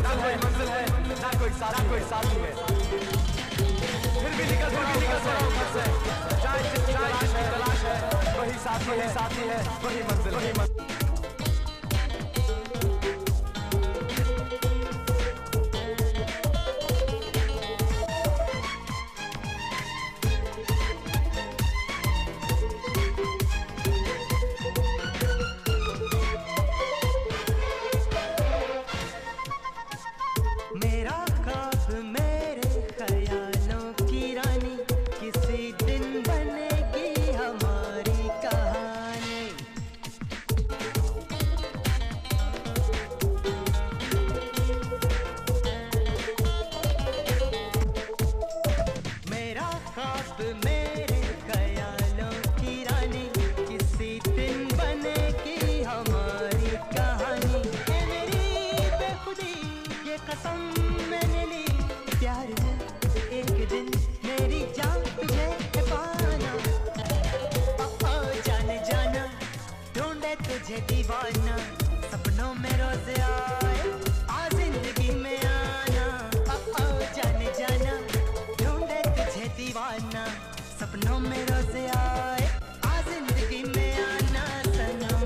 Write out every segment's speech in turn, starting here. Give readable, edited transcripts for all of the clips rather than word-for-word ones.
मंजिल है ना कोई साथी है, फिर भी निकल पड़ा घर से, चाहे जिसकी तलाश है वही साथी है, वही मंजिल। मेरा ख्वाब मेरे ख्यालों की रानी, किसी दिन बनेगी हमारी कहानी। मेरा ख्वाब मेरे ख्यालों की रानी, किसी दिन बनेगी हमारी कहानी। ए मेरी बेखुदी ये कसम मैंने ली, प्यार है एक दिन मेरी जान तुझे है पाना। जाने जाना ढूंढे तुझे दीवाना, सपनों में रोज आए आ जिंदगी में आना। जाने जाना ढूंढे तुझे दीवाना, सपनों में रोज आए आ जिंदगी में आना सनम।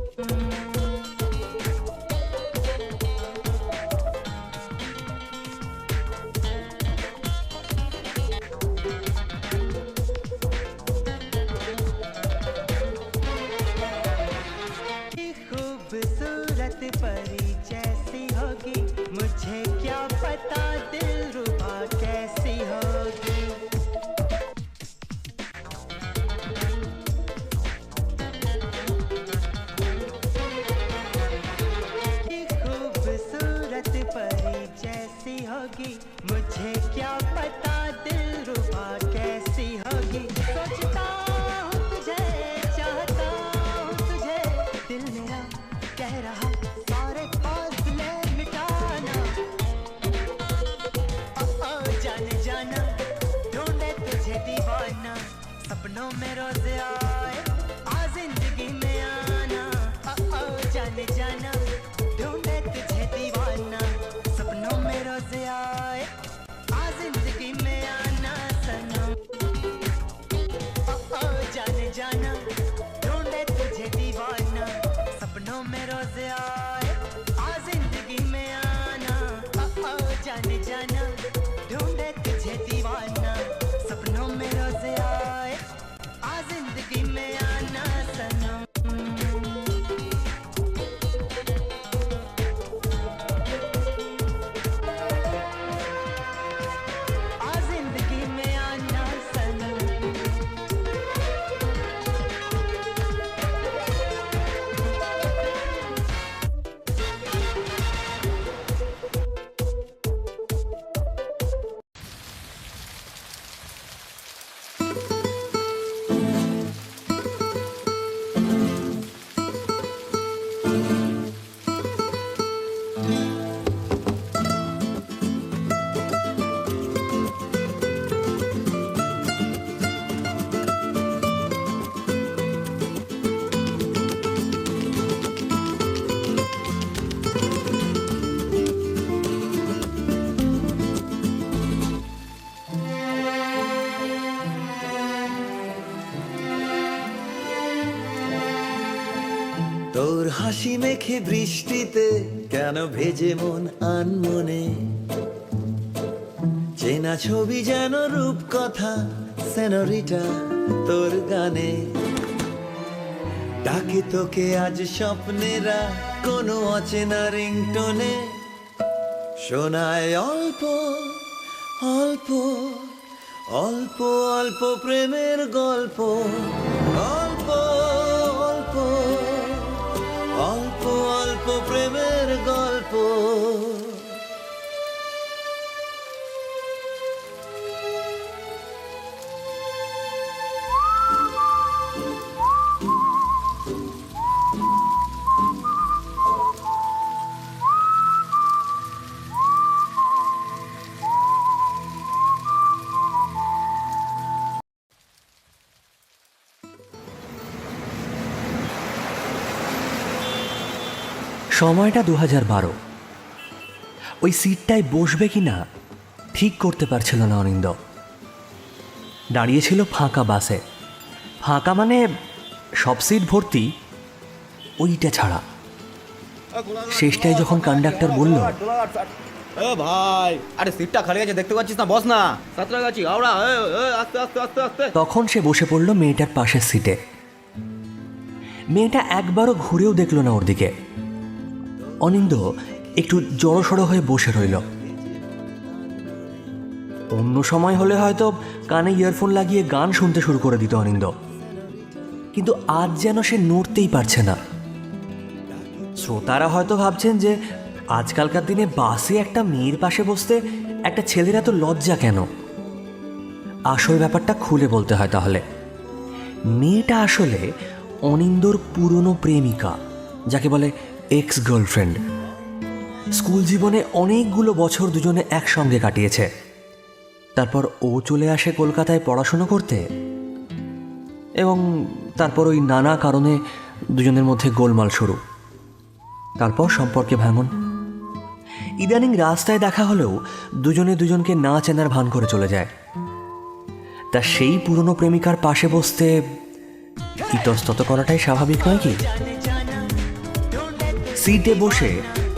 खूबसूरत परी जैसी होगी, मुझे क्या पता दिलरुबा कैसी होगी। खूबसूरत परी जैसी होगी, मुझे क्या पता दिलरुबा कैसी होगी। सोचता हूँ तुझे, चाहता हूँ तुझे, दिल मेरा कह रहा सारे फासले मिटाना। जाने जाना ढूंढे तुझे दीवाना, सपनों में रोज आए आ जिंदगी में आना। जाने जाना ढूंढे तुझे दीवाना, सपनों में रोज आए आ जिंदगी में आना सनम। जाने जाना ढूंढे तुझे दीवाना, सपनों में रोज आए आ जिंदगी में आना। जाने जाना ढूंढे तुझे दीवाना, सपनों में रोज आए आ जिंदगी में आना सनम। आ जिंदगी में आना सनम। তোর হাসি মেখে বৃষ্টিতে কেন ভেজে মন আনমনে, চেনা ছবি যেন রূপকথা সেনরিটা তোর গানে। ডাকে তোকে আজ স্বপ্নেরা কোনো অচেনা রিংটোনে, শোনায় অল্প অল্প অল্প অল্প প্রেমের গল্প। অল্প অল্প অল্প অল্প প্রেমের গল্প। সময়টা 2012। ওই সিটটায় বসবে কি না ঠিক করতে পারছিল না অনিন্দ। দাঁড়িয়েছিল ফাঁকা বাসে, ফাঁকা মানে সব সিট ভর্তি, ওইটা ছাড়া। শেষটায় যখন কন্ডাক্টর বলল, এ ভাই, আরে সিটটা খালি আছে দেখতে পাচ্ছিস না, বস না। সাঁতরাগাছি হাওড়া, আস্তে আস্তে আস্তে আস্তে। তখন সে বসে পড়ল মেয়েটার পাশের সিটে। মেয়েটা একবারও ঘুরেও দেখল না ওর দিকে। অনিন্দ একটু জড়সড় হয়ে বসে রইল। অন্য সময় হলে হয়তো কানে ইয়ারফোন লাগিয়ে গান শুনতে শুরু করে দিত অনিন্দ, কিন্তু আজ যেন সে নড়তেই পারছে না। শ্রোতারা হয়তো ভাবছেন যে আজকালকার দিনে বাসে একটা মেয়ের পাশে বসতে একটা ছেলের এত লজ্জা কেন। আসল ব্যাপারটা খুলে বলতে হয় তাহলে। মেয়েটা আসলে অনিন্দর পুরনো প্রেমিকা, যাকে বলে এক্স গার্লফ্রেন্ড। স্কুল জীবনে অনেকগুলো বছর দুজনে একসঙ্গে কাটিয়েছে। তারপর ও চলে আসে কলকাতায় পড়াশুনো করতে, এবং তারপর ওই নানা কারণে দুজনের মধ্যে গোলমাল শুরু। তারপর সম্পর্কে ভাঙন। ইদানিং রাস্তায় দেখা হলেও দুজনে দুজনকে না চেনার ভান করে চলে যায়। তা সেই পুরনো প্রেমিকার পাশে বসতে ইতস্তত করাটাই স্বাভাবিক নয় কি? সিটে বসে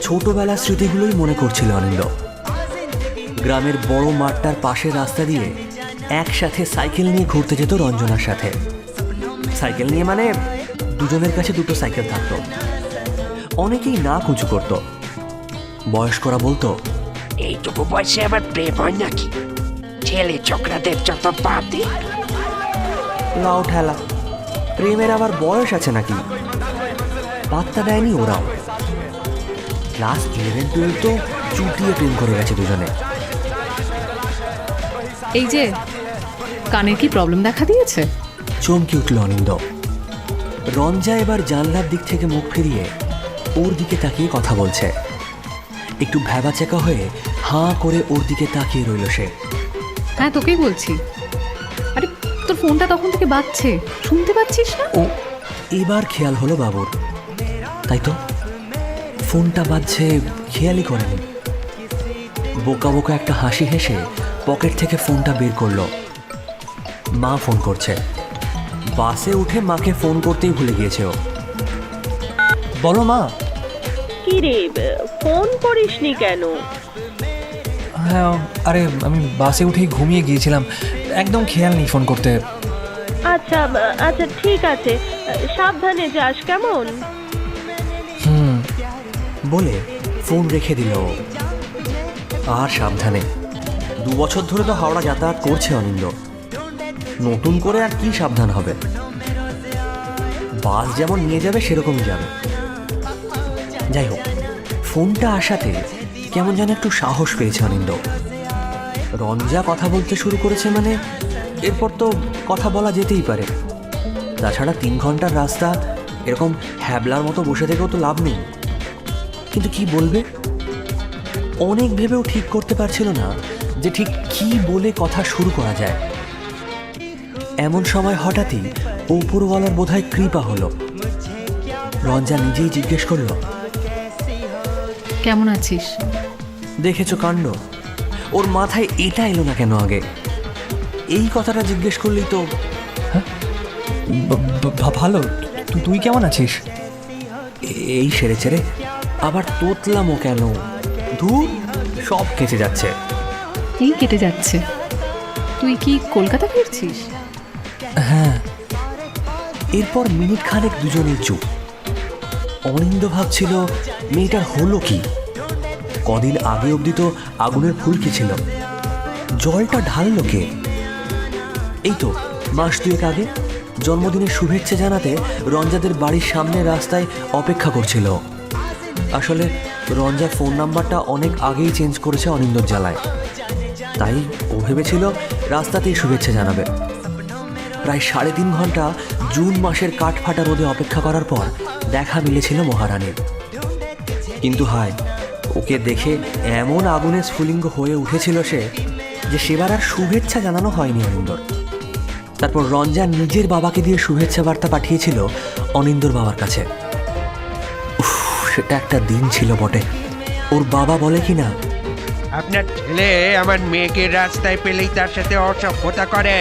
ছোটবেলার স্মৃতিগুলোই মনে করছিল অনিন্দ। গ্রামের বড় মাঠটার পাশে রাস্তা দিয়ে একসাথে সাইকেল নিয়ে ঘুরতে যেত রঞ্জনার সাথে। সাইকেল নিয়ে মানে দুজনের কাছে দুটো সাইকেল থাকতো। অনেকেই না কুচু করত। বয়স্করা বলতো, এইটুকু বয়সে আবার প্রেম হয় নাকি? ছেলে ছোকরাদের যত পাতি। লাও ঠেলা, প্রেমের আবার বয়স আছে নাকি? পাত্তা দেয়নি ওরাও। ক্লাস 11-12 তো চুটিয়ে প্রেম করে গেছে দুজনে। এই যে কানের কি প্রবলেম দেখা দিয়েছে? চমকে উঠল অনিন্দ। রঞ্জা এবার জানলার দিক থেকে মুখ ফিরিয়ে ওর দিকে তাকিয়ে কথা বলছে। একটু ভ্যাবাচেকা হয়ে হাঁ করে ওর দিকে তাকিয়ে রইল সে। হ্যাঁ, তোকেই বলছি। আরে তোর ফোনটা তখন থেকে বাজছে, শুনতে পাচ্ছিস না? ও এবার খেয়াল হলো বাবুর। তাই তো, ফোনটা বাজছে খেয়ালই করেনি। বোকা বোকা একটা হাসি হেসে পকেট থেকে ফোনটা বের করলো। মা ফোন করছে। বাসে উঠে মাকে ফোন করতেই ভুলে গিয়েছে ও। বলো মা। কি রে, ফোন করিসনি কেন? হ্যাঁ, আরে আমি বাসে উঠেই ঘুমিয়ে গিয়েছিলাম, একদম খেয়াল নেই ফোন করতে। আচ্ছা আচ্ছা, ঠিক আছে, সাবধানে যাস কেমন? বলে ফোন রেখে দিল। আর সাবধানে। 2 বছর ধরে তো হাওড়া যাতায়াত করছে অনিন্দ, নতুন করে আর কি সাবধান হবে? বাস যেমন নিয়ে যাবে সেরকমই যাবে। যাই হোক, ফোনটা আসাতে কেমন যেন একটু সাহস পেয়েছে অনিন্দ। রঞ্জা কথা বলতে শুরু করেছে মানে এরপর তো কথা বলা যেতেই পারে। তাছাড়া 3 ঘন্টার রাস্তা এরকম হ্যাবলার মতো বসে থেকেও তো লাভ নেই। কিন্তু কি বলবে? অনেক ভেবেও ঠিক করতে পারছিল না যে ঠিক কি বলে কথা শুরু করা যায়। এমন সময় হঠাৎই উপরওয়ালার বোধহয় কৃপা হলো। রঞ্জা নিজেই জিজ্ঞেস করলো, কেমন আছিস? দেখেছো কাণ্ড, ওর মাথায় এটা এলো না কেন আগে? এই কথাটা জিজ্ঞেস করলেই তো। ভালো, তুই কেমন আছিস? এই সেরে ছেড়ে আবার তোতলামো কেন? ধুর, সব কেটে যাচ্ছে। এই কেটে যাচ্ছে। তুই কি কলকাতা ফিরছিস? হ্যাঁ। এরপর মিনিট খানেক দুজনেই চুপ। অনিন্দ ভাবছিল মেয়েটার হলো কি। কদিন আগে অবধি তো আগুনের ফুলকি ছিল, জলটা ঢাললো কে? এই তো মাস 2 আগে জন্মদিনের শুভেচ্ছা জানাতে রঞ্জাদের বাড়ির সামনে রাস্তায় অপেক্ষা করছিল। আসলে রঞ্জা ফোন নাম্বারটা অনেক আগেই চেঞ্জ করেছে অনিন্দর জ্বালায়, তাই ও ভেবেছিল রাস্তাতেই শুভেচ্ছা জানাবে। প্রায় 3.5 ঘন্টা জুন মাসের কাঠফাটা রোদে অপেক্ষা করার পর দেখা মিলেছিল মহারানীর। কিন্তু হায়, ওকে দেখে এমন আগুনে স্ফুলিঙ্গ হয়ে উঠেছিল সে যে সেবার আর শুভেচ্ছা জানানো হয়নি অনিন্দর। তারপর রঞ্জা নিজের বাবাকে দিয়ে শুভেচ্ছা বার্তা পাঠিয়েছিল অনিন্দর বাবার কাছে। সেটা একটা দিন ছিল বটে। ওর বাবা বলে কিনা আপনার ছেলে আমার মেয়েকে রাস্তায় পেলেই তার সাথে অসভ্যতা করে।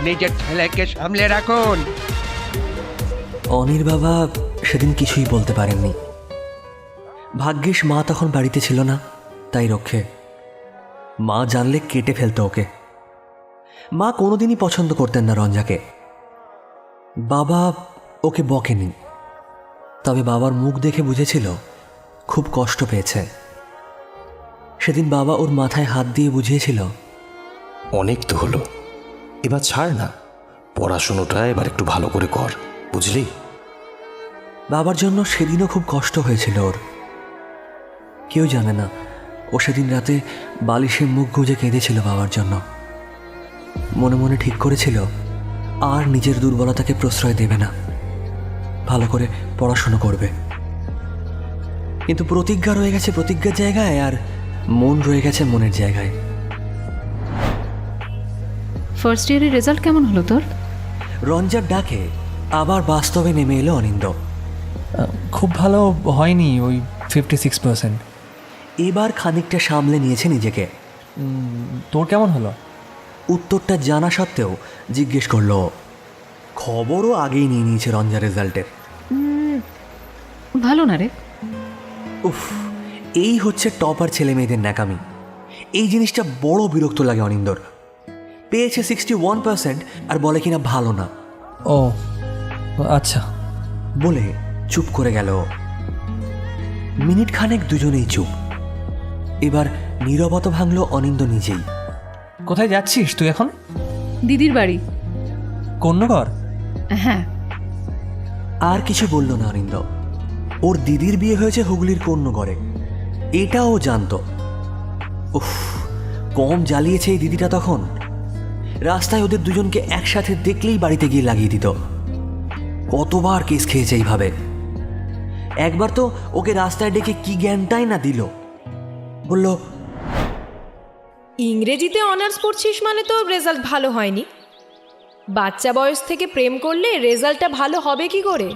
নিজের ছেলেকে সামলে রাখুন। অনির বাবা সেদিন কিছুই বলতে পারেননি। ভাগ্যিস মা তখন বাড়িতে ছিল না, তাই রক্ষে। মা জানলে কেটে ফেলতো ওকে। মা কোনোদিনই পছন্দ করতেন না রঞ্জাকে। বাবা ওকে বকেনি, তবে বাবার মুখ দেখে বুঝেছিল খুব কষ্ট পেয়েছে। সেদিন বাবা ওর মাথায় হাত দিয়ে বুঝিয়েছিল, অনেক তো হলো, এবার ছাড় না, পড়াশুনোটা এবার একটু ভালো করে কর, বুঝলি? বাবার জন্য সেদিনও খুব কষ্ট হয়েছিল ওর। কেউ জানে না ও সেদিন রাতে বালিশে মুখ গুঁজে কেঁদেছিল বাবার জন্য। মনে মনে ঠিক করেছিল আর নিজের দুর্বলতাকে প্রশ্রয় দেবে না, ভালো করে পড়াশুনো করবে। কিন্তু প্রতিজ্ঞা রয়ে গেছে প্রতিজ্ঞার জায়গায়, আর মন রয়ে গেছে মনের জায়গায়। ফার্স্ট ইয়ারের রেজাল্ট কেমন হলো তোর? রঞ্জার ডাকে আবার বাস্তবে নেমে এলো অনিন্দ। খুব ভালো হয়নি, ওই 56%। এবার খানিকটা সামলে নিয়েছে নিজেকে। তোর কেমন হলো? উত্তরটা জানা সত্ত্বেও জিজ্ঞেস করলো। খবরও আগেই নিয়ে নিয়েছে রঞ্জার রেজাল্টের। ভালো না রে। উফ, এই হচ্ছে টপার ছেলে মেয়েদের ন্যাকামি। এই জিনিসটা বড় বিরক্ত লাগে অনিন্দর। পেয়েছে 61% আর বলে কিনা ভালো না। ও আচ্ছা বলে চুপ করে গেল। মিনিট খানেক দুজনেই চুপ। এবার নীরবতা ভাঙল অনিন্দ নিজেই। কোথায় যাচ্ছিস তুই এখন? দিদির বাড়ি। কন্যগর? হ্যাঁ। আর কিছু বলল না অনিন্দ। ওর দিদির বিয়ে হয়েছে হুগলির কন্যগড়ে, এটাও জানতো। উফ, কম জ্বালিয়েছে এই দিদিটা তখন। রাস্তায় ওদের দুজনকে একসাথে দেখলেই বাড়িতে গিয়ে লাগিয়ে দিত। কতবার কেস খেয়েছে এইভাবে। একবার তো ওকে রাস্তায় ডেকে কি জ্ঞানটাই না দিল। বলল, ইংরেজিতে অনার্স পড়ছিস মানে তো রেজাল্ট ভালো হয়নি। বাচ্চা বয়স থেকে প্রেম করলে রেজাল্টটা ভালো হবে কি করে?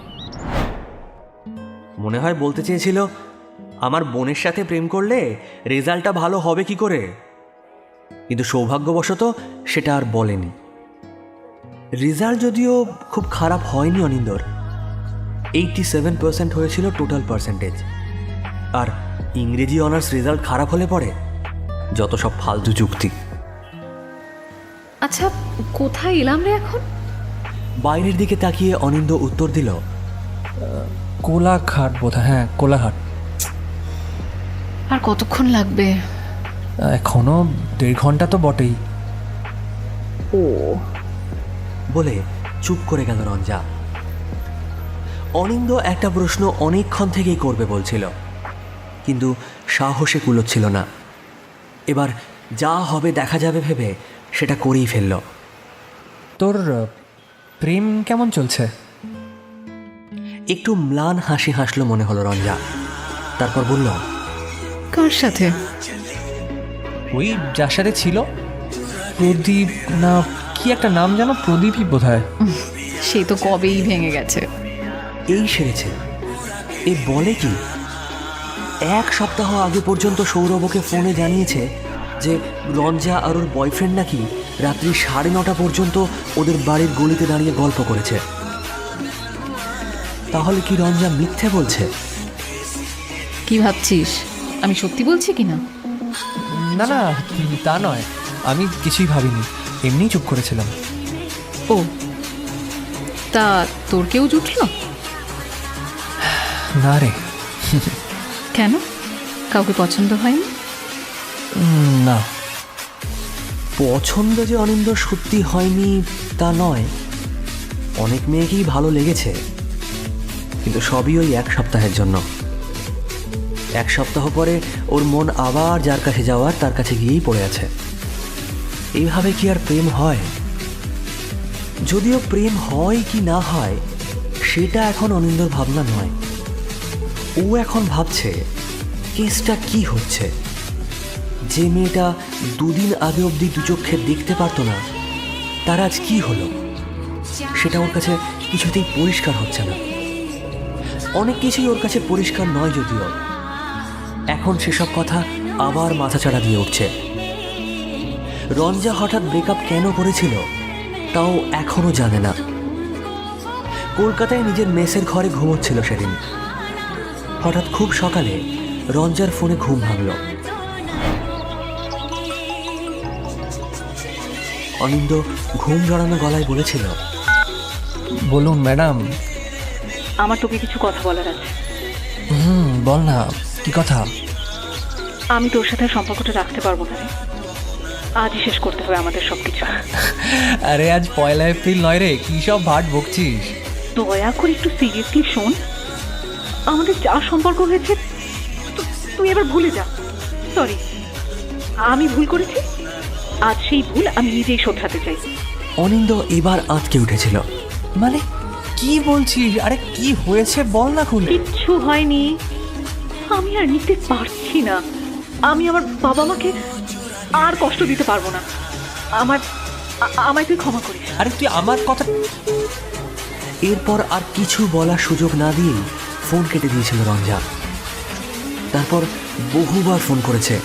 মনে হয় বলতে চেয়েছিল আমার বোনের সাথে প্রেম করলে রেজাল্টটা ভালো হবে কি করে, কিন্তু সৌভাগ্যবশত সেটা আর বলেনি। রেজাল্ট যদিও খুব খারাপ হয়নি অনিন্দর, 87% হয়েছিল টোটাল পার্সেন্টেজ। আর ইংরেজি অনার্স রেজাল্ট খারাপ হলে পরে যত সব ফালতু যুক্তি। আচ্ছা, কোথায় এলাম রে এখন? বাইরের দিকে তাকিয়ে অনিন্দ উত্তর দিল, কোলাঘাট বোধহয়। হ্যাঁ, কোলাঘাট। আর কতক্ষণ লাগবে? এখনো 1.5 ঘন্টা তো বটেই। ও বলে চুপ করে গেল রঞ্জা। অনিন্দ একটা প্রশ্ন অনেকক্ষণ থেকেই করবে বলছিল, কিন্তু সাহসে কুলোচ্ছিল না। এবার যা হবে দেখা যাবে ভেবে সেটা করেই ফেলল। তোর প্রেম কেমন চলছে? একটু ম্লান হাসি হাসলো মনে হলো রঞ্জা। তারপর বলল, কার সাথে? ওই যার সাথে ছিল, প্রদীপ না কি একটা নাম যেন, প্রদীপই বোধহয়। সে তো কবেই ভেঙে গেছে। এই সেরেছে। এ বলে কি? 1 সপ্তাহ আগে পর্যন্ত সৌরভকে ফোনে জানিয়েছে যে রঞ্জা আর ওর বয়ফ্রেন্ড নাকি রাত্রি 9:30 পর্যন্ত ওদের বাড়ির গলিতে দাঁড়িয়ে গল্প করেছে। তাহলে কি রঞ্জা মিথ্যে বলছে? কি ভাবছিস, আমি সত্যি বলছি কি না? না না, তা নয়, আমি কিছুই ভাবিনি, এমনি চুপ করেছিলাম। ও, তা তোর কেউ জুটল? না রে। কেন, কাউকে পছন্দ হয়নি? না। পছন্দ যে অনিন্দ সত্যি হয়নি তা নয়, অনেক মেয়েকেই ভালো লেগেছে, কিন্তু সবই ওই 1 সপ্তাহের জন্য। 1 সপ্তাহ পরে ওর মন আবার যার কাছে যাওয়ার তার কাছে গিয়েই পড়ে আছে। এইভাবে কি আর প্রেম হয়? যদিও প্রেম হয় কি না হয় সেটা এখন অনিন্দর ভাবনা নয়। ও এখন ভাবছে কেসটা কি হচ্ছে। যে মেয়েটা 2 দিন আগে অবধি 2 চোখে দেখতে পারতো না, তার আজ কি হলো সেটা ওর কাছে কিছুতেই পরিষ্কার হচ্ছে না। অনেক কিছুই ওর কাছে পরিষ্কার নয়, যদিও এখন সেসব কথা আবার মাথাচাড়া দিয়ে উঠছে। রঞ্জা হঠাৎ ব্রেকআপ কেন করেছিল তাও এখনো জানে না। কলকাতায় নিজের মেসের ঘরে ঘুমোচ্ছিল সেদিন। হঠাৎ খুব সকালে রঞ্জার ফোনে ঘুম ভাঙল। অনিন্দ ঘুম জড়ানো গলায় বলেছিল, বলুন ম্যাডাম। আমার তোকে কিছু কথা বলার আছে। বল না, কি কথা? আমি তোর সাথে সম্পর্কটা রাখতে পারবো না রে। আজই শেষ করতে হবে আমাদের সবকিছু। আরে আজ 1 এপ্রিল নয় রে, কি সব ভাট বকছিস? দয়া করে একটু সিরিয়াসলি শোন। আমাদের যা সম্পর্ক হয়েছে তুই এবার ভুলে যা। সরি, আমি ভুল করেছি। আজ সেই ভুল আমি নিজেই শোধরাতে চাই। অনিন্দ এবার আঁতকে উঠেছিল। মানে কি বলছিস? আরে কি হয়েছে বল না খুলে। কিচ্ছু হয়নি, আমি আর নিতে পারছি না। আমি আমার বাবা মাকে আর কষ্ট দিতে পারবো না। আমায় তুই ক্ষমা করিস। আরে তুই আমার কথা। এরপর আর কিছু বলার সুযোগ না দিয়েই ফোন কেটে দিয়েছিল রঞ্জা। তারপর বহুবার ফোন করেছে,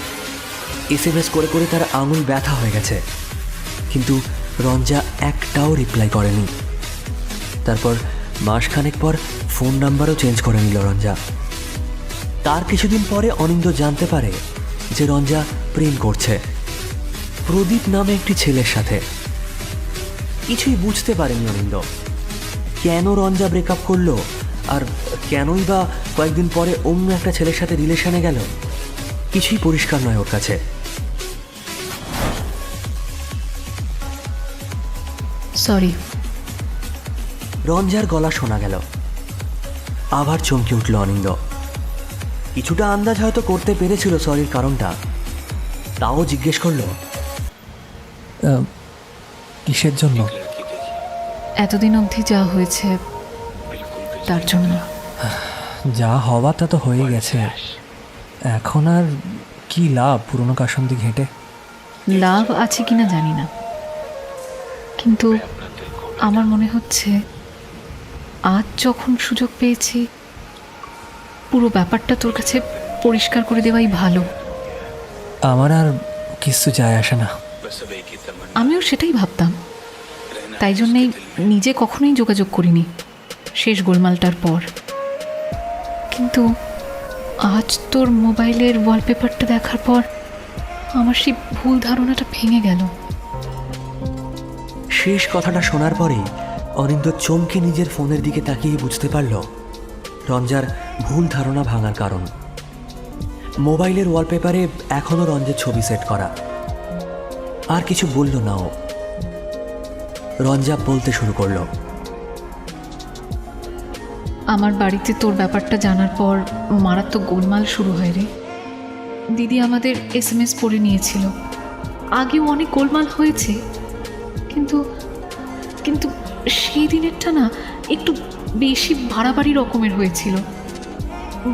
SMS করে করে তার আঙুল ব্যথা হয়ে গেছে, কিন্তু রঞ্জা একটাও রিপ্লাই করেনি। তারপর মাসখানেক পর ফোন নাম্বারও চেঞ্জ করে নিল রঞ্জা। তার কিছুদিন পরে অনিন্দ জানতে পারে যে রঞ্জা প্রেম করছে প্রদীপ নামে একটি ছেলের সাথে। কিছুই বুঝতে পারেনি অনিন্দ, কেন রঞ্জা ব্রেকআপ করলো আর কেনই বা কয়েকদিন পরে অন্য একটা ছেলের সাথে রিলেশনে গেল, কিছুই পরিষ্কার নয় ওর কাছে। সরি। রঞ্জার গলা শোনা গেল। আবার চমকে উঠল অনিন্দ। কিছুটা আন্দাজ হয়তো করতে পেরেছিল সরির কারণটা, তাও জিজ্ঞেস করলো, কিসের জন্য? এতদিন অবধি যা হয়েছে তার জন্য। যা হওয়া তা তো হয়ে গেছে, এখন আর কি লাভ পুরনো কাসন্দি ঘেঁটে? লাভ আছে কিনা জানি না, কিন্তু আমার মনে হচ্ছে আজ যখন সুযোগ পেয়েছি পুরো ব্যাপারটা তোর কাছে পরিষ্কার করে দেওয়াই ভালো। আমার আর কিছু যায় আসে না। আমিও সেটাই ভাবতাম, তাই জন্যেই নিজে কখনোই যোগাযোগ করিনি শেষ গোলমালটার পর। কিন্তু আজ তোর মোবাইলের ওয়ালপেপারটা দেখার পর আমার সেই ভুল ধারণাটা ভেঙে গেল। শেষ কথাটা শোনার পরেই অনিন্দ চমকে নিজের ফোনের দিকে তাকিয়ে বুঝতে পারল রঞ্জার ভুল ধারণা ভাঙার কারণ। মোবাইলের ওয়ালপেপারে এখনও রঞ্জের ছবি সেট করা। আর কিছু বলল না ও। রঞ্জা বলতে শুরু করলো, আমার বাড়িতে তোর ব্যাপারটা জানার পর মারাত্মক গোলমাল শুরু হয় রে। দিদি আমাদের SMS পড়ে নিয়েছিল। আগেও অনেক গোলমাল হয়েছে, কিন্তু কিন্তু সেই দিনেরটা না একটু বেশি বাড়াবাড়ি রকমের হয়েছিল।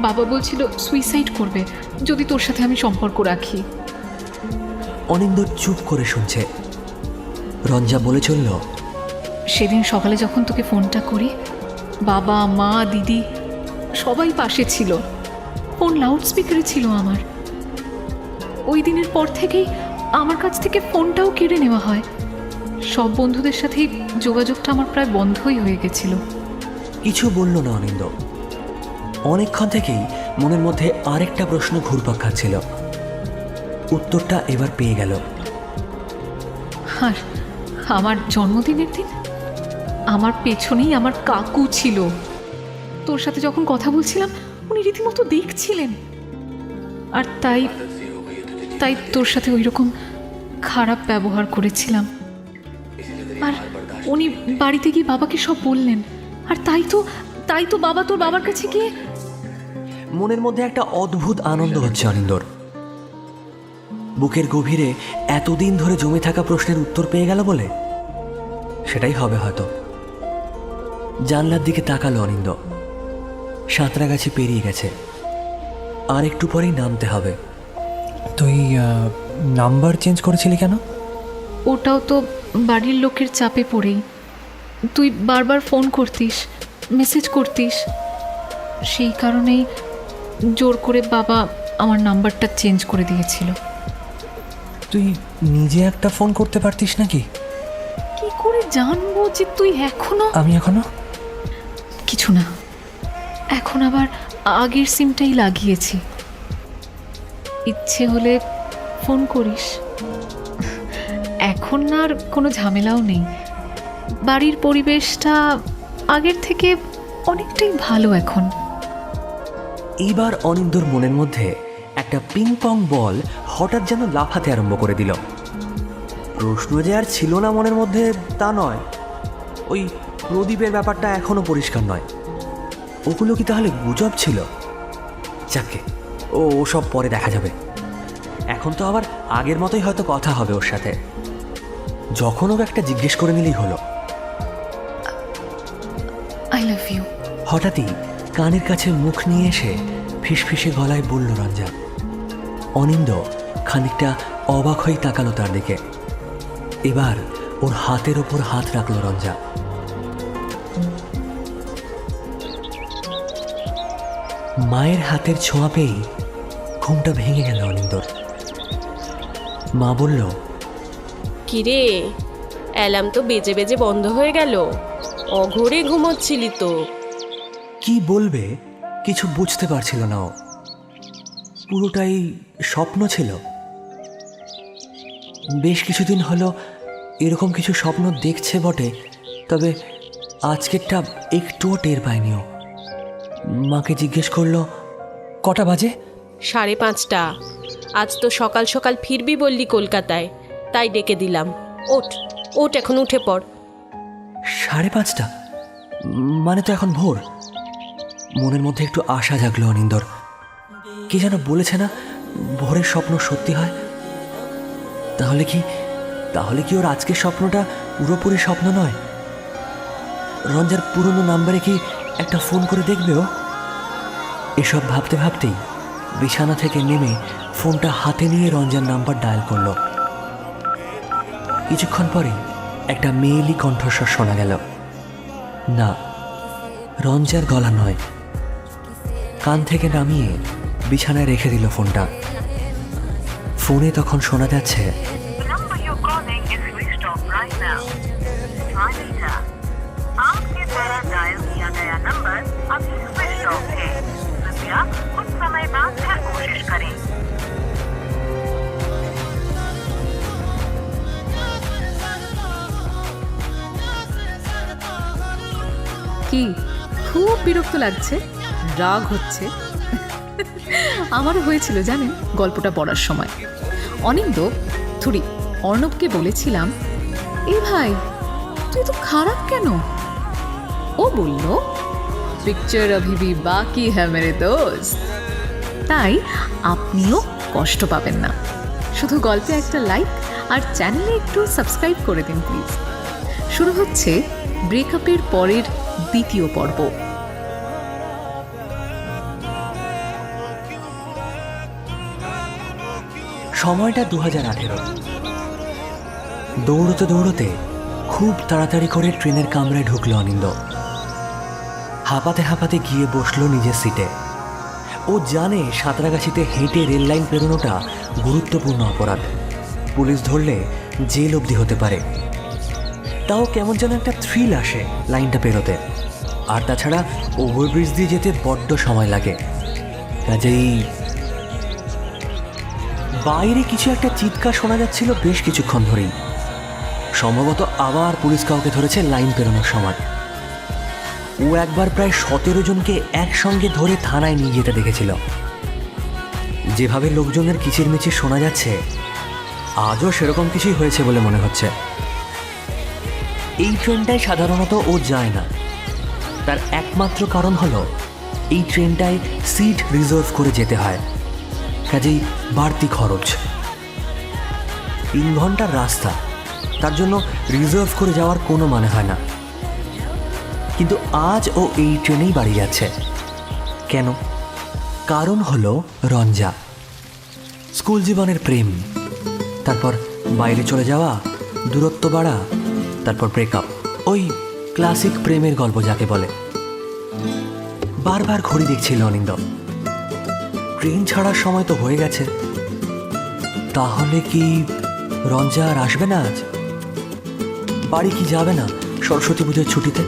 বাবা বলছিল সুইসাইড করবে যদি তোর সাথে আমি সম্পর্ক রাখি। অনিন্দ চুপ করে শুনছে। রঞ্জা বলে চলল, সেদিন সকালে যখন তোকে ফোনটা করি, বাবা মা দিদি সবাই পাশে ছিল, ফোন লাউড স্পিকারে ছিল আমার। ওই দিনের পর থেকেই আমার কাছ থেকে ফোনটাও কেড়ে নেওয়া হয়। সব বন্ধুদের সাথেই যোগাযোগটা আমার প্রায় বন্ধই হয়ে গেছিল। কিছু বলল না অনিন্দ। অনেকক্ষণ থেকেই মনের মধ্যে আরেকটা প্রশ্ন ঘুরপাক খাচ্ছিল। উত্তরটা এবার পেয়ে গেল। আর আমার জন্মদিনের দিন আমার পেছনেই আমার কাকু ছিল। তোর সাথে যখন কথা বলছিলাম উনি রীতিমতো দেখছিলেন, আর তাই তোর সাথে ওই রকম খারাপ ব্যবহার করেছিলাম। আর উনি বাড়িতে গিয়ে বাবাকে সব বললেন, আর তাই তো বাবা তোর বাবার কাছে গিয়ে। মনের মধ্যে একটা অদ্ভুত আনন্দ হচ্ছে অনিন্দর। বুকের গভীরে এতদিন ধরে জমে থাকা প্রশ্নের উত্তর পেয়ে গেল বলে সেটাই হবে হয়তো। জানলার দিকে তাকালো অনিন্দ। সাঁতরাগাছি পেরিয়ে গেছে, আর একটু পরেই নামতে হবে। তুই নাম্বার চেঞ্জ করেছিলি কেন? ওটাও তো বাড়ির লোকের চাপে পড়েই। তুই বারবার ফোন করতিস, মেসেজ করতিস, সেই কারণেই জোর করে বাবা আমার নাম্বারটা চেঞ্জ করে দিয়েছিল। তুই নিজে একটা ফোন করতে পারতিস নাকি? কি করে জানবো যে তুই এখনো? আমি এখনো কিছু না, এখন আবার আগের সিমটাই লাগিয়েছি। ইচ্ছে হলে ফোন করিস। এখন আর কোনো ঝামেলাও নেই, বাড়ির পরিবেশটা আগের থেকে অনেকটাই ভালো এখন। এইবার অনিন্দর মনের মধ্যে একটা পিং পং বল হঠাৎ যেন লাফাতে আরম্ভ করে দিল। প্রশ্ন যে আর ছিল না মনের মধ্যে তা নয়, ওই প্রদীপের ব্যাপারটা এখনো পরিষ্কার নয়। ওগুলো কি তাহলে গুজব ছিল? যাকে ওসব পরে দেখা যাবে। এখন তো আবার আগের মতোই হয়তো কথা হবে ওর সাথে। যখন ওকে একটা জিজ্ঞেস করে নিলেই হলো। I love you. হঠাৎই কানের কাছে মুখ নিয়ে এসে ফিসফিসে গলায় বলল রঞ্জা। অনিন্দ খানিকটা অবাক হয়ে তাকালো তার দিকে। এবার ওর হাতের ওপর হাত রাখলো রঞ্জা। মায়ের হাতের ছোঁয়া পেয়েই ঘুমটা ভেঙে গেল অনিন্দর। মা বলল, কিরে, অ্যালার্ম তো বেজে বেজে বন্ধ হয়ে গেল, অঘোরে ঘুমোচ্ছিলি তো। কি বলবে কিছু বুঝতে পারছিল না ও। পুরোটাই স্বপ্ন ছিল। বেশ কিছুদিন হলো এরকম কিছু স্বপ্ন দেখছে বটে, তবে আজকেরটা একটুও টের পায়নি ও। মাকে জিজ্ঞেস করলো, কটা বাজে? 5:30। আজ তো সকাল সকাল ফিরবি বললি কলকাতায়, তাই ডেকে দিলাম। ওঠ ওঠ, এখন উঠে পড়। 5:30? মানে তো এখন ভোর। মনের মধ্যে একটু আশা জাগলো অনিন্দর। কি যেন বলেছে না, ভোরের স্বপ্ন সত্যি হয়। তাহলে কি ওর আজকের স্বপ্নটা পুরোপুরি স্বপ্ন নয়? রঞ্জার পুরনো নাম্বারে কি একটা ফোন করে দেখবে ও? এসব ভাবতে ভাবতেই বিছানা থেকে নেমে ফোনটা হাতে নিয়ে রঞ্জার নাম্বার ডায়াল করলো। কিছুক্ষণ পরে একটা মেয়েলি কণ্ঠস্বর শোনা গেল। না, রঞ্জার গলা নয়। কান থেকে নামিয়ে বিছানায় রেখে দিল ফোনটা। ফোনে তখন শোনা যাচ্ছে, কি খুব বিরক্ত লাগছে? রাগ হচ্ছে? আমারও হয়েছিল জানেন গল্পটা পড়ার সময়। অর্ণবকে বলেছিলাম, এই ভাই তুই তো খারাপ কেন? ও বলল, পিকচার অভি ভি বাকি হ্যায় মেরে দোস্ত। তাই আপনিও কষ্ট পাবেন না, শুধু গল্পে একটা লাইক আর চ্যানেলে একটু সাবস্ক্রাইব করে দিন প্লিজ। শুরু হচ্ছে ব্রেকআপের পরের দ্বিতীয় পর্ব। সময়টা 2018। দৌড়তে দৌড়তে খুব তাড়াতাড়ি করে ট্রেনের কামরায় ঢুকলো অনিন্দ। হাঁপাতে হাঁপাতে গিয়ে বসলো নিজের সিটে। ও জানে সাঁতরাগাছিতে হেঁটে রেল লাইন পেরোনোটা গুরুত্বপূর্ণ অপরাধ, পুলিশ ধরলে জেল অবধি হতে পারে। তাও কেমন যেন একটা থ্রিল আসে লাইনটা পেরোতে। আর তাছাড়া ওভারব্রিজ দিয়ে যেতে বড্ড সময় লাগে। কাজেই বাইরে কিছু একটা চিৎকার শোনা যাচ্ছিল বেশ কিছুক্ষণ ধরেই। সম্ভবত আবার পুলিশ কাউকে ধরেছে লাইন পেরোনোর সময়। ও একবার প্রায় 17 জনকে একসঙ্গে ধরে থানায় নিয়ে যেতে দেখেছিল। যেভাবে লোকজনের কিচিরমিচির শোনা যাচ্ছে, আজও সেরকম কিছুই হয়েছে বলে মনে হচ্ছে। এই ট্রেনটায় সাধারণত ও যায় না। তার একমাত্র কারণ হলো এই ট্রেনটায় সিট রিজার্ভ করে যেতে হয়, কাজেই বাড়তি খরচ। 3 ঘন্টার রাস্তা, তার জন্য রিজার্ভ করে যাওয়ার কোনো মানে হয় না। কিন্তু আজ ও এই ট্রেনেই বাড়ি যাচ্ছে। কেন? কারণ হলো রঞ্জা। স্কুল জীবনের প্রেম, তারপর বাইরে চলে যাওয়া, দূরত্ব বাড়া, তারপর ব্রেকআপ। ওই ক্লাসিক প্রেমের গল্প যাকে বলে। বারবার ঘড়ি দেখছিল অনিন্দ। ট্রেন ছাড়ার সময় তো হয়ে গেছে, তাহলে কি রঞ্জা আর আসবে না আজ? বাড়ি কি যাবে না সরস্বতী পুজোর ছুটিতে?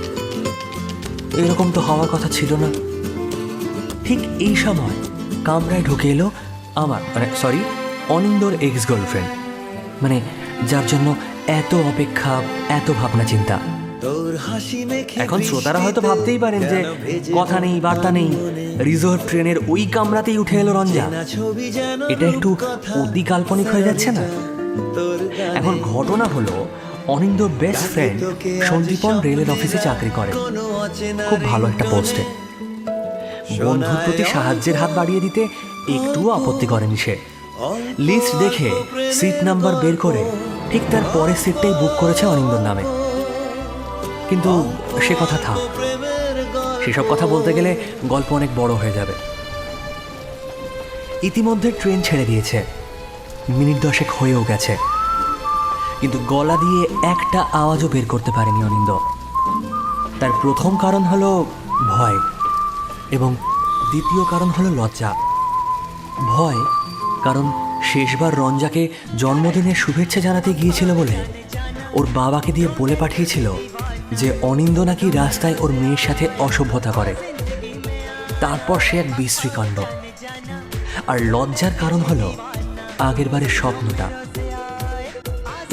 এরকম তো হওয়ার কথা ছিল না। ঠিক এই সময় কামরায় ঢুকে এলো আমার সরি অনিন্দর এক্স গার্লফ্রেন্ড, মানে যার জন্য এত অপেক্ষা, এত ভাবনা চিন্তা। এখন শ্রোতারা হয়তো ভাবতেই পারেন যে কথা নেই, বার্তা নেই, রিজার্ভ ট্রেনের ওই কামরাতেই উঠে এলো রঞ্জা। এটা একটু অতি কাল্পনিক হয়ে যাচ্ছে না? এখন ঘটনা হলো, অনিন্দর বেস্ট ফ্রেন্ড সন্দীপন রেলের অফিসে চাকরি করে, খুব ভালো একটা পোস্টে। বন্ধুর প্রতি সাহায্যের হাত বাড়িয়ে দিতে একটুও আপত্তি করেনি সে। লিস্ট দেখে সিট নাম্বার বের করে ঠিক তার পরের সিটটাই বুক করেছে অনিন্দর নামে। কিন্তু সে কথা থাক, সেসব কথা বলতে গেলে গল্প অনেক বড় হয়ে যাবে। ইতিমধ্যে ট্রেন ছেড়ে দিয়েছে, মিনিট 10 হয়েও গেছে, কিন্তু গলা দিয়ে একটা আওয়াজও বের করতে পারেনি অনিন্দ। তার প্রথম কারণ হলো ভয়, এবং দ্বিতীয় কারণ হলো লজ্জা। ভয় কারণ শেষবার রঞ্জাকে জন্মদিনের শুভেচ্ছা জানাতে গিয়েছিল বলে ওর বাবাকে দিয়ে বলে পাঠিয়েছিল যে অনিন্দ নাকি রাস্তায় ওর মেয়ের সাথে অসভ্যতা করে, তারপর সে এক বিশ্রীকাণ্ড। আর লজ্জার কারণ হলো আগের বারের স্বপ্নটা।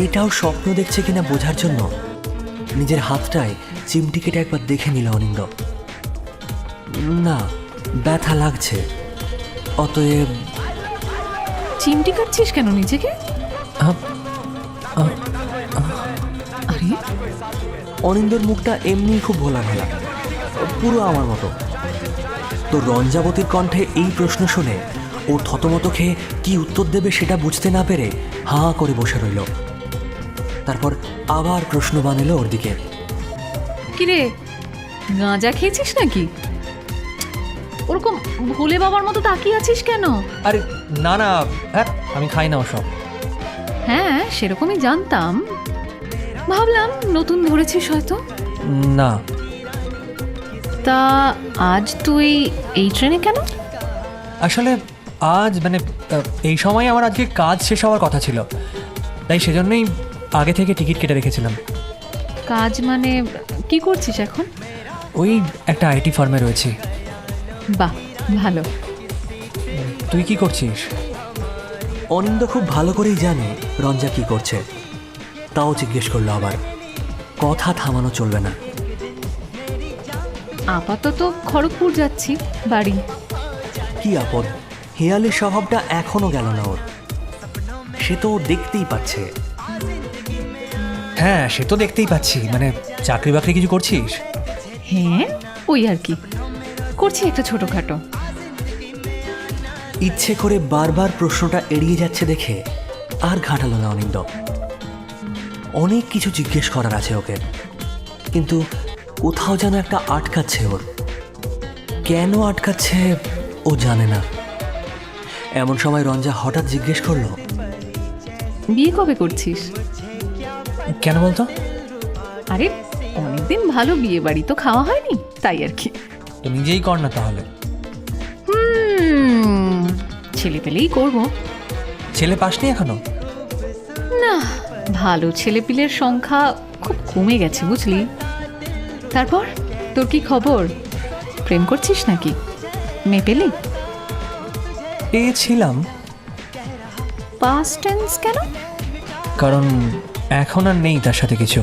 এটাও স্বপ্ন দেখছে কিনা বোঝার জন্য নিজের হাতটায় চিমটি কেটে একবার দেখে নিল অনিন্দ। না, ব্যথা লাগছে, অতএব। চিমটি কাটছিস কেন নিজেকে? আরে অনিন্দর মুখটা এমনি খুব ভোলা ভালা, পুরো আমার মতো। তো রঞ্জাবতীর কণ্ঠে এই প্রশ্ন শুনে ও থতমত খেয়ে কি উত্তর দেবে সেটা বুঝতে না পেরে হাঁ করে বসে রইল। তারপর আবার প্রশ্ন বানালো ওর দিকে। কিরে, গাঁজা খেয়েছিস নাকি? ওরকম ভোলে বাবার মতো তাকিয়ে আছিস কেন? আরে না না, হ্যাঁ আমি খাই না ওসব। হ্যাঁ সেরকমই জানতাম, ভাবলাম নতুন ধরেছিস হয়তো। না। তা আজ তুই এই ট্রেনে কেন? আসলে আজ মানে এই সময় আমার আজকে কাজ শেষ হওয়ার কথা ছিল, তাই সেজন্যই আগে থেকে টিকিট কেটে রেখেছিলাম। কাজ মানে কি করছিস এখন? ওই একটা আইটি ফার্মে রয়েছি। বাহ, ভালো। তুই কি করছিস? অনিন্দ খুব ভালো করেই জানে রঞ্জা কি করছে, তাও জিজ্ঞেস করলো আবার। কথা থামানো চলবে না। আপাতত খড়গপুর যাচ্ছি, বাড়ি। কি আপদ, হেয়ালির স্বভাবটা এখনো গেল না ওর। সে তো দেখতেই পাচ্ছে। হ্যাঁ সে তো দেখতেই পাচ্ছি, মানে চাকরি বাকরি কিছু করছিস? হ্যাঁ ওই আর কি করছি, একটা ছোটখাটো। ইচ্ছে করে বারবার প্রশ্নটা এড়িয়ে যাচ্ছে দেখে আর ঘাটালো না অনিন্দ। অনেক কিছু জিজ্ঞেস করার আছে ওকে, কিন্তু কোথাও যেন একটা আটকাচ্ছে ওর। কেন আটকাচ্ছে ও জানে না। এমন সময় রঞ্জা হঠাৎ জিজ্ঞেস করলো, বিয়ে কবে করছিস? কেন বলতো? আরে অনেকদিন ভালো বিয়ে বাড়ি তো খাওয়া হয়নি, তাই আর কি। তো নিজেই কর না তাহলে। ছেলে পেলেই করবো। ছেলে পাসনি এখনো? না, ভালো ছেলেপিলের সংখ্যা খুব কমে গেছে বুঝলি। তারপর তোর কি খবর? প্রেম করছিস নাকি? মেয়ে পেলি? পেয়েছিলাম। পাস্ট টেন্স কেন? কারণ এখন আর নেই তার সাথে কিছু।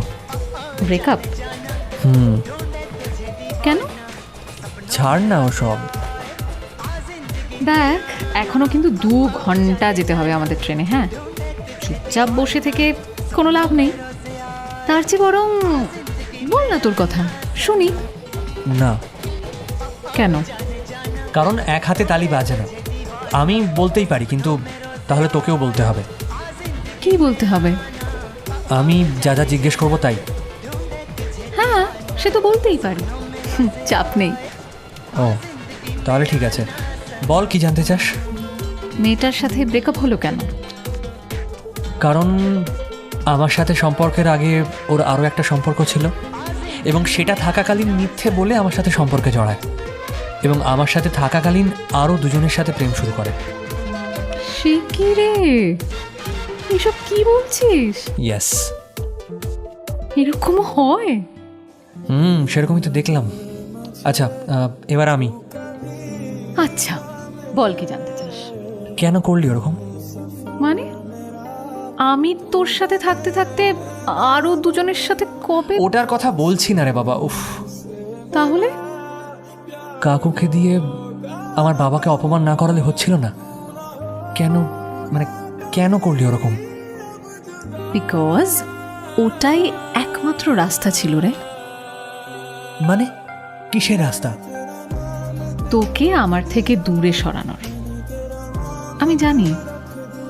ব্রেকআপ? কেন? ছাড় না ওসব। দেখ, এখনো কিন্তু 2 ঘন্টা যেতে হবে আমাদের ট্রেনে। হ্যাঁ, চুপচাপ বসে থেকে কোনো লাভ নেই। তার চেয়ে বরং বল না তোর কথা, শুনি। না। কেন? কারণ এক হাতে তালি বাজে না। আমি বলতেই পারি, কিন্তু তাহলে তোকেও বলতে হবে। কি বলতে হবে? আমি যা যা জিজ্ঞেস করবো তাই। হ্যাঁ সে তো বলতেই পারি, চাপ নেই। ও তাহলে ঠিক আছে, বল কি জানতে চাস? মেয়েটার সাথে ব্রেকআপ হলো কেন? কারণ আমার সাথে সম্পর্কের আগে ওর আরও একটা সম্পর্ক ছিল, এবং সেটা থাকাকালীন মিথ্যে বলে আমার সাথে সম্পর্কে জড়ায়, এবং আমার সাথে থাকাকালীন আরও দুজনের সাথে প্রেম শুরু করে। সে কি রে, এসব কি বলছিস? ইয়েস। এরকম হয়? সেরকমই তো দেখলাম। আচ্ছা, এবার আমি। আচ্ছা বল, কি জানতে চাস? কেন করলি ওরকম? মানে আমি তোর সাথে থাকতে থাকতে আরো দুজনের সাথে কবে? ওটার কথা বলছি না রে বাবা। উফ, তাহলে কাকুকে দিয়ে আমার বাবাকে অপমান না করালে হচ্ছিল না? কেন, মানে কেন করলি ওরকম? বিকজ ওটাই একমাত্র রাস্তা ছিল রে। মানে কিসের রাস্তা? তোকে আমার থেকে দূরে সরানোর। আমি জানি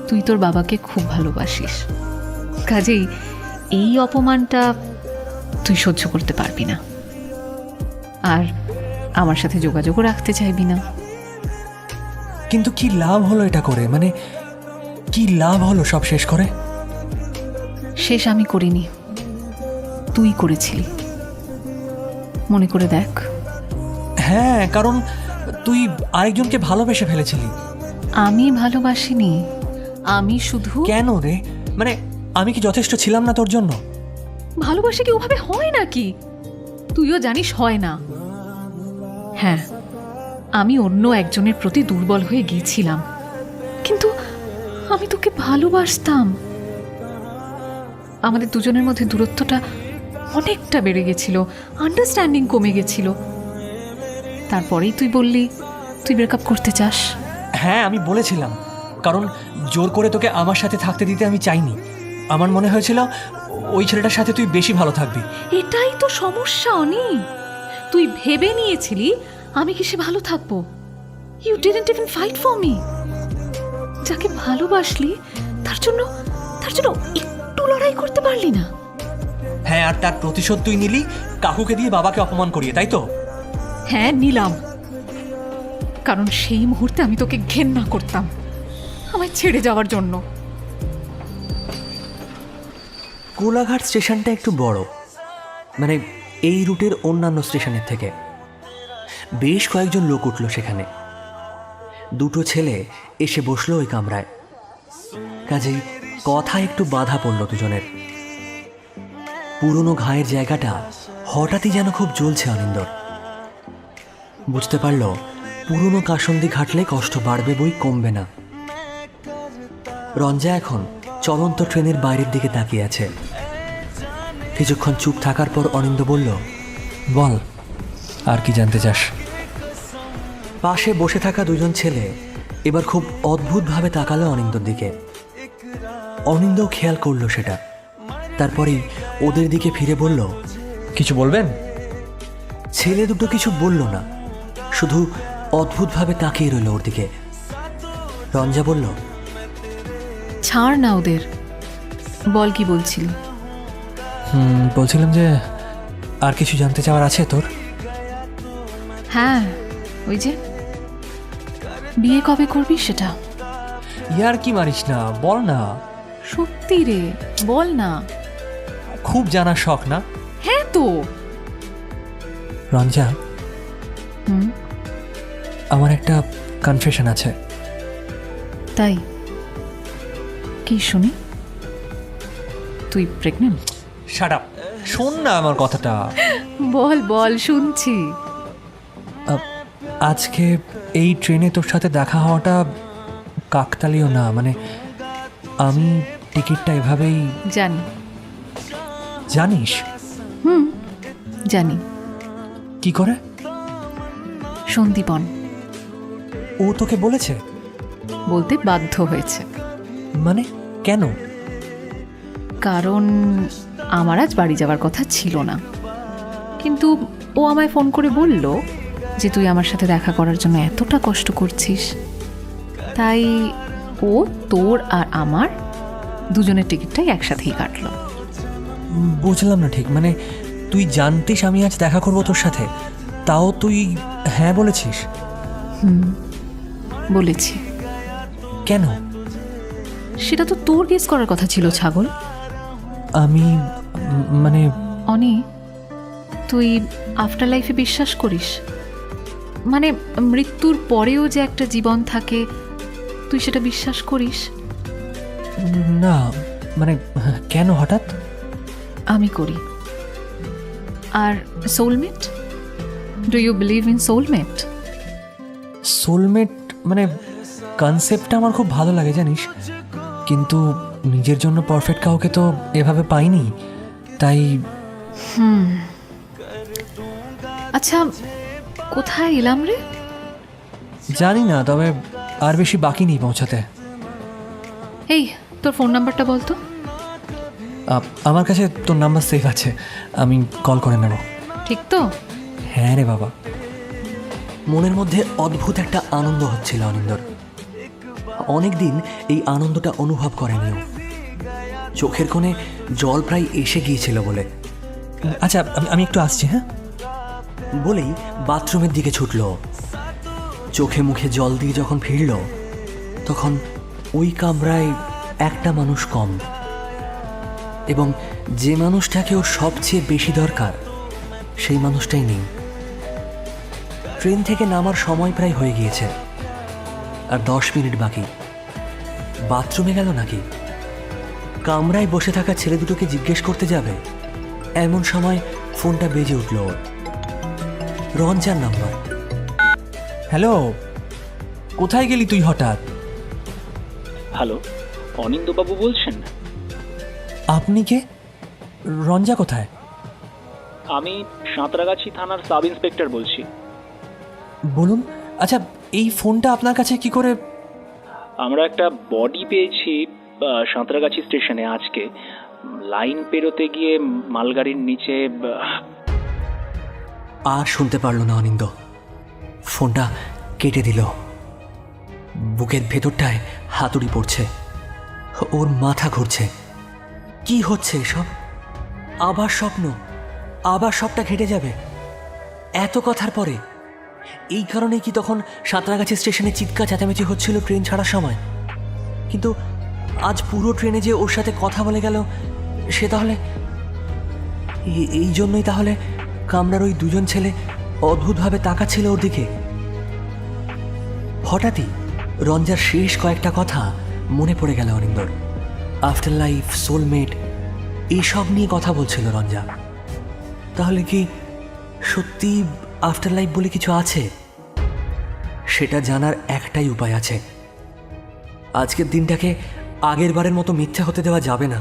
তুই তোর বাবাকে খুব ভালোবাসিস, কাজেই এই অপমানটা তুই সহ্য করতে পারবি না, আর আমার সাথে যোগাযোগও রাখতে চাইবি না। কিন্তু কি লাভ হলো এটা করে? মানে কি লাভ হলো সব শেষ করে? শেষ আমি করিনি, তুই করেছিলি, মনে করে দেখ। হ্যাঁ, কারণ তুই আরেকজনকে ভালোবেসে ফেলেছিলি। আমি ভালোবাসিনি, আমি শুধু। কেন রে? মানে আমি কি যথেষ্ট ছিলাম না তোর জন্য? ভালোবাসা কি ওভাবে হয় নাকি? তুইও জানিস হয় না। হ্যাঁ, আমি অন্য একজনের প্রতি দুর্বল হয়ে গিয়েছিলাম, কিন্তু আমি তোকে ভালোবাসতাম। আমাদের দুজনের মধ্যে দূরত্বটা অনেকটা বেড়ে গেছিল, আন্ডারস্ট্যান্ডিং কমে গেছিল। তারপরেই তুই বললি তুই ব্রেকআপ করতে চাস। হ্যাঁ, আমি বলেছিলাম, কারণ জোর করে তোকে আমার সাথে থাকতে দিতে আমি চাইনি। আমার মনে হয়েছিল ওই ছেলেটার সাথে তুই বেশি ভালো থাকবি। এটাই তো সমস্যা অনি, তুই ভেবে নিয়েছিলি আমি কি সে ভালো থাকবো। You didn't even fight for me. যাকে ভালোবাসলি তার জন্য একটু লড়াই করতে পারলি না। হ্যাঁ, আর তার প্রতিশোধ তুই নিলি কাকুকে দিয়ে বাবাকে অপমান করিয়ে, তাই তো? হ্যাঁ, নিলাম, কারণ সেই মুহূর্তে আমি তোকে ঘেন্না করতাম আমায় ছেড়ে যাওয়ার জন্য। কোলাঘাট স্টেশনটা একটু বড়, মানে এই রুটের অন্যান্য স্টেশনের থেকে। বেশ কয়েকজন লোক উঠল সেখানে। দুটো ছেলে এসে বসলো ওই কামরায়, কাজেই কথা একটু বাধা পড়ল দুজনের। পুরনো ঘায়ের জায়গাটা হঠাৎই যেন খুব জ্বলছে অনিন্দর। বুঝতে পারল পুরনো কাসন্দি ঘাটলে কষ্ট বাড়বে বই কমবে না। রঞ্জা এখন চলন্ত ট্রেনের বাইরের দিকে তাকিয়ে আছে। কিছুক্ষণ চুপ থাকার পর অনিন্দ বলল, বল, আর কি জানতে চাস? পাশে বসে থাকা দুজন ছেলে এবার খুব অদ্ভুতভাবে তাকালো অনিন্দর দিকে। অনিন্দও খেয়াল করলো সেটা। তারপরেই ওদের দিকে ফিরে বলল, কিছু বলবেন? ছেলে দুটো কিছু বলল না, শুধু অদ্ভুতভাবে তাকিয়ে রইল ওর দিকে। রঞ্জা বলল, ছাড় না ওদের, বল কি বলছিলি? বলছিলাম যে আর কিছু জানতে চাওয়ার আছে তোর? হ্যাঁ, ওই যে বিয়ে কবে করবি সেটা। ইয়ার কি মারিস না, বল না। সত্যি রে, বল না। খুব জানার শখ না? হ্যাঁ তো। রঞ্জা, আমার একটা কনফেশন আছে। তাই? কি শুনি? তুই প্রেগনেন্ট? শাট আপ, শোন না আমার কথাটা। বল বল, শুনছি। আজকে এই ট্রেনে তোর সাথে দেখা হওয়াটা কাকতালীয় না, মানে আমি টিকিটটা এভাবেই। জানি। জানিস? জানি। কি করে? সন্দীপন। ও তোকে বলেছে? বলতে বাধ্য হয়েছে। মানে কেন? কারণ আমার আজ বাড়ি যাওয়ার কথা ছিল না, কিন্তু ও আমায় ফোন করে বলল যে তুই আমার সাথে দেখা করার জন্য এতটা কষ্ট করছিস, তাই ও তোর আর আমার দুজনের টিকিটটাই একসাথেই কাটলো। বুঝলাম না ঠিক, মানে তুই জানতিস আমি আজ দেখা করবো তোর সাথে, তাও তুই হ্যাঁ বলেছিস? বলেছি। কেন? সেটা তো তোর গেস করার কথা ছিল ছাগল। আমি মানে অনি, তুই আফটার লাইফে বিশ্বাস করিস? মানে মৃত্যুর পরেও যে একটা জীবন থাকে, তুই সেটা বিশ্বাস করিস? না মানে কেন হঠাৎ? আমি করি। আর soulmate, do you believe in soulmate? Soulmate মানে কনসেপ্টটা আমার খুব ভালো লাগে জানিস, কিন্তু নিজের জন্য পারফেক্ট কাউকে তো এভাবে পাইনি, তাই। আচ্ছা, কোথায় এলাম রে? জানি না, তবে আর বেশি বাকি নেই পৌঁছাতে। এই, তোর ফোন নাম্বারটা বল তো। আমার কাছে তোর নাম্বার সেভ আছে, আমি কল করে নেব। ঠিক তো? হ্যাঁ রে বাবা। মনের মধ্যে অদ্ভুত একটা আনন্দ হচ্ছিল অনিন্দর। অনেকদিন এই আনন্দটা অনুভব করেনিও। চোখের কোণে জল প্রায় এসে গিয়েছিল বলে। আচ্ছা, আমি একটু আসছি। হ্যাঁ বলেই বাথরুমের দিকে ছুটল। চোখে মুখে জল দিয়ে যখন ফিরল, তখন ওই কামরায় একটা মানুষ কম, এবং যে মানুষটাকে ওর সবচেয়ে বেশি দরকার সেই মানুষটাই নেই। ট্রেন থেকে নামার সময় প্রায় হয়ে গিয়েছে, আর 10 মিনিট বাকি। বাথরুমে গেল নাকি? কামরায় বসে থাকা ছেলে দুটোকে জিজ্ঞেস করতে যাবে, এমন সময় ফোনটা বেজে উঠল। রঞ্জার নাম্বার। হ্যালো, কোথায় গেলি তুই হঠাৎ? হ্যালো, অনিন্দবাবু বলছেন? আপনি কে? রঞ্জা কোথায়? আমি সাঁতরাগাছি থানার সাব ইন্সপেক্টর বলছি। বলুন। আচ্ছা, এই ফোনটা আপনার কাছে কি করে? আমরা একটা বডি পেয়েছি সাঁতরাগাছি স্টেশনে আজকে। লাইন পেরোতে গিয়ে মালগাড়ির নিচে। আর শুনতে পারল না অনিন্দ, ফোনটা কেটে দিল। বুকের ভেতরটায় হাতুড়ি পড়ছে, ওর মাথা ঘুরছে। কি হচ্ছে এসব? আবার স্বপ্ন, আবার সবটা ঘেটে যাবে এত কথার পরে? এই কারণেই কি তখন সাঁতরাগাছি স্টেশনে চিৎকার চেঁচামেচি হচ্ছিল ট্রেন ছাড়ার সময়? কিন্তু আজ পুরো ট্রেনে যে ওর সাথে কথা বলে গেল, সে তাহলে এই জন্যই তাহলে কামরার ওই দুজন ছেলে অদ্ভুতভাবে তাকাচ্ছিল ওর দিকে। হঠাৎই রঞ্জার শেষ কয়েকটা কথা মনে পড়ে গেল অনিন্দর। আফটার লাইফ, সোলমেট, এইসব নিয়ে কথা বলছিল রঞ্জা। তাহলে কি সত্যি আফটার লাইফ বলে কিছু আছে? সেটা জানার একটাই উপায় আছে। আজকের দিনটাকে আগের বারের মতো মিথ্যে হতে দেওয়া যাবে না,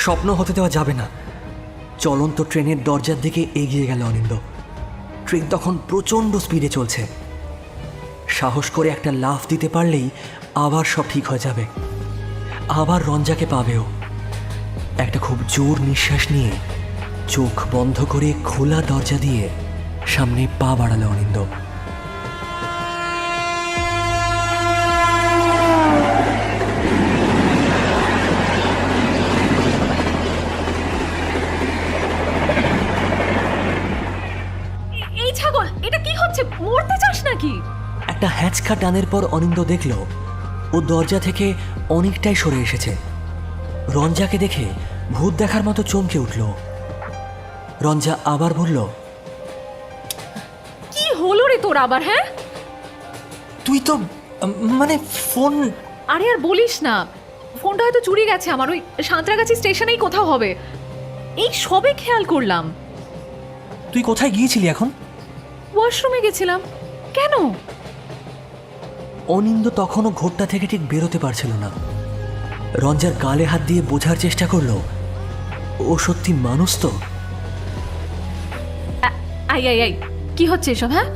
স্বপ্ন হতে দেওয়া যাবে না। চলন্ত ট্রেনের দরজার দিকে এগিয়ে গেল অনিন্দ। ট্রেন তখন প্রচণ্ড স্পিডে চলছে। সাহস করে একটা লাফ দিতে পারলেই আবার সব ঠিক হয়ে যাবে, আবার রঞ্জাকে পাবেও। একটা খুব জোর নিঃশ্বাস নিয়ে চোখ বন্ধ করে খোলা দরজা দিয়ে সামনে পা বাড়ালো অনিন্দ। এই ছাগল, এটা কি হচ্ছে? মরতে চাস নাকি? একটা হ্যাঁচকা টানের পর অনিন্দ দেখল ও দরজা থেকে অনেকটাই সরে এসেছে। রঞ্জাকে দেখে ভূত দেখার মতো চমকে উঠল। রঞ্জা আবার বলল, কি হলো রে তোর আবার? হ্যাঁ, তুই তো মানে ফোন। আরে আর বলিস না, ফোনটা হয়তো চুরি গেছে আমার। ওই সাঁতরাগাছি স্টেশনেই কোথাও হবে, এই সবে খেয়াল করলাম। তুই কোথায় গিয়েছিলি এখন? ওয়াশরুমে গেছিলাম। কেন? অনিন্দ তখনও ঘোরটা থেকে ঠিক বেরোতে পারছিল না। রঞ্জার গালে হাত দিয়ে বোঝার চেষ্টা করলো ও সত্যি মানুষ তো। আই আই আই, কি হচ্ছে এসব? হ্যাঁ,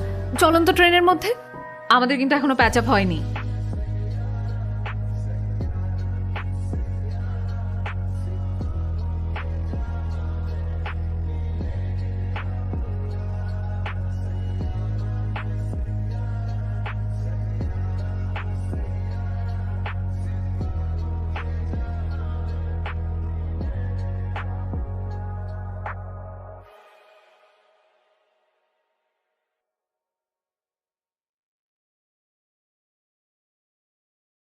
চলন্ত ট্রেনের মধ্যে আমাদের কিন্তু এখনো প্যাচ আপ হয়নি।